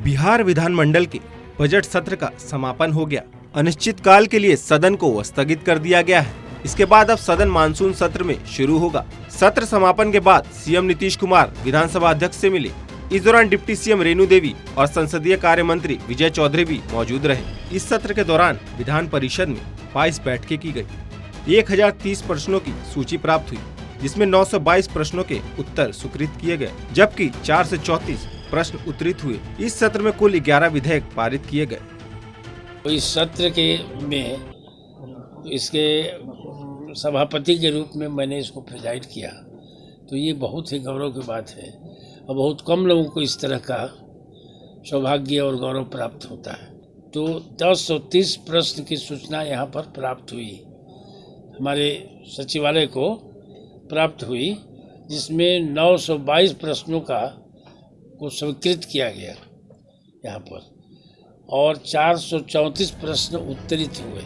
बिहार विधानमंडल के बजट सत्र का समापन हो गया। अनिश्चितकाल के लिए सदन को स्थगित कर दिया गया है। इसके बाद अब सदन मानसून सत्र में शुरू होगा। सत्र समापन के बाद सीएम नीतीश कुमार विधानसभा अध्यक्ष से मिले। इस दौरान डिप्टी सीएम रेणु देवी और संसदीय कार्य मंत्री विजय चौधरी भी मौजूद रहे। इस सत्र के दौरान विधान परिषद में 22 बैठकें की गयी। 1030 प्रश्नों की सूची प्राप्त हुई, जिसमें 922 प्रश्नों के उत्तर स्वीकृत किए गए, जबकि 434 प्रश्न उत्तरित हुए। इस सत्र में कुल 11 विधेयक पारित किए गए। इस सत्र के में इसके सभापति के रूप में मैंने इसको प्रेजाइड किया, तो ये बहुत ही गौरव की बात है और बहुत कम लोगों को इस तरह का सौभाग्य और गौरव प्राप्त होता है। तो 1030 प्रश्न की सूचना यहाँ पर प्राप्त हुई, हमारे सचिवालय को प्राप्त हुई, जिसमें 922 प्रश्नों को स्वीकृत किया गया यहाँ पर और 434 प्रश्न उत्तरित हुए।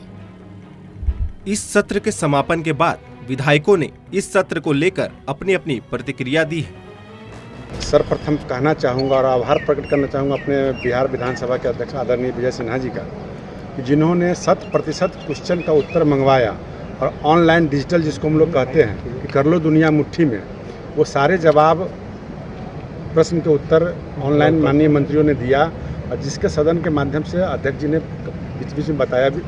इस सत्र के समापन के बाद विधायकों ने इस सत्र को लेकर अपनी अपनी प्रतिक्रिया दी है। सर्वप्रथम कहना चाहूँगा और आभार प्रकट करना चाहूँगा अपने बिहार विधानसभा के अध्यक्ष आदरणीय विजय सिन्हा जी का, कि जिन्होंने 100% क्वेश्चन का उत्तर मंगवाया और ऑनलाइन डिजिटल जिसको हम लोग कहते हैं कि कर लो दुनिया मुट्ठी में, वो सारे जवाब प्रश्न के उत्तर ऑनलाइन माननीय मंत्रियों ने दिया और जिसके सदन के माध्यम से अध्यक्ष जी ने बीच बीच में बताया भी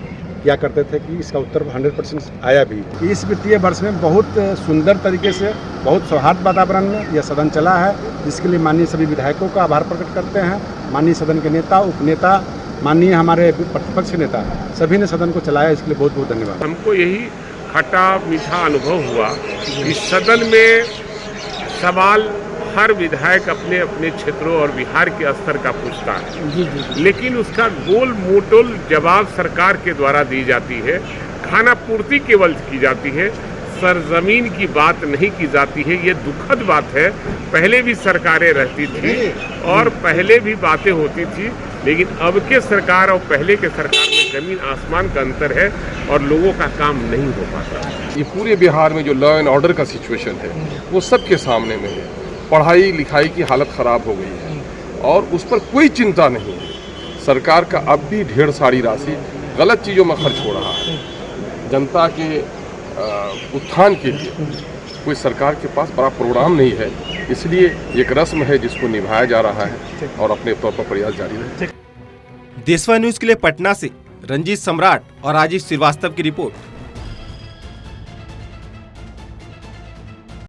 क्या करते थे कि इसका उत्तर 100% आया भी। इस वित्तीय वर्ष में बहुत सुंदर तरीके से, बहुत सौहार्द वातावरण में यह सदन चला है, जिसके लिए माननीय सभी विधायकों का आभार प्रकट करते हैं। माननीय सदन के नेता, उपनेता, माननीय हमारे प्रतिपक्ष नेता, सभी ने सदन को चलाया, इसके लिए बहुत बहुत धन्यवाद। हमको यही खट्टा मीठा अनुभव हुआ कि सदन में सवाल हर विधायक अपने अपने क्षेत्रों और बिहार के स्तर का पूछता है, लेकिन उसका गोल मोटोल जवाब सरकार के द्वारा दी जाती है। खाना पूर्ति केवल की जाती है, सरजमीन की बात नहीं की जाती है। ये दुखद बात है। पहले भी सरकारें रहती थी और पहले भी बातें होती थी, लेकिन अब के सरकार और पहले के सरकार में जमीन आसमान का अंतर है और लोगों का काम नहीं हो पाता। ये पूरे बिहार में जो लॉ एंड ऑर्डर का सिचुएशन है वो सबके सामने में है। पढ़ाई लिखाई की हालत ख़राब हो गई है और उस पर कोई चिंता नहीं है। सरकार का अब भी ढेर सारी राशि गलत चीज़ों में खर्च हो रहा है। जनता के उत्थान के लिए कोई सरकार के पास बड़ा प्रोग्राम नहीं है, इसलिए एक रस्म है जिसको निभाया जा रहा है और अपने तौर पर प्रयास जारी रहे। देशवा न्यूज के लिए पटना से रंजीत सम्राट और राजीव श्रीवास्तव की रिपोर्ट।